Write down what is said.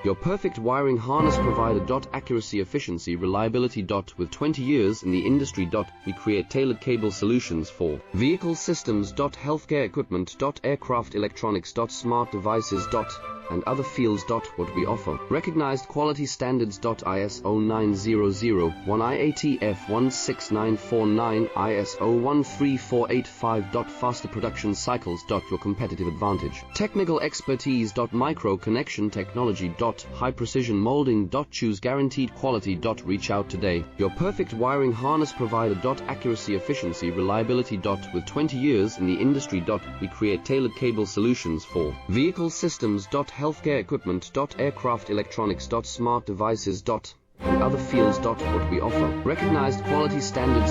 Your perfect wiring harness provider. Accuracy, efficiency, reliability. With 20 years in the industry. We create tailored cable solutions for vehicle systems. Healthcare equipment. Aircraft electronics. Smart devices. And other fields. What we offer. Recognized quality standards. ISO 9001, IATF 16949, ISO 13485. Faster production cycles. Your competitive advantage. Technical expertise. Micro connection technology. High precision molding. Choose guaranteed quality. Reach out today. Your perfect wiring harness provider. Accuracy, efficiency, reliability. With 20 years in the industry. We create tailored cable solutions for vehicle systems. Healthcare equipment. Aircraft electronics. Smart devices. And other fields. What we offer. Recognized quality standards.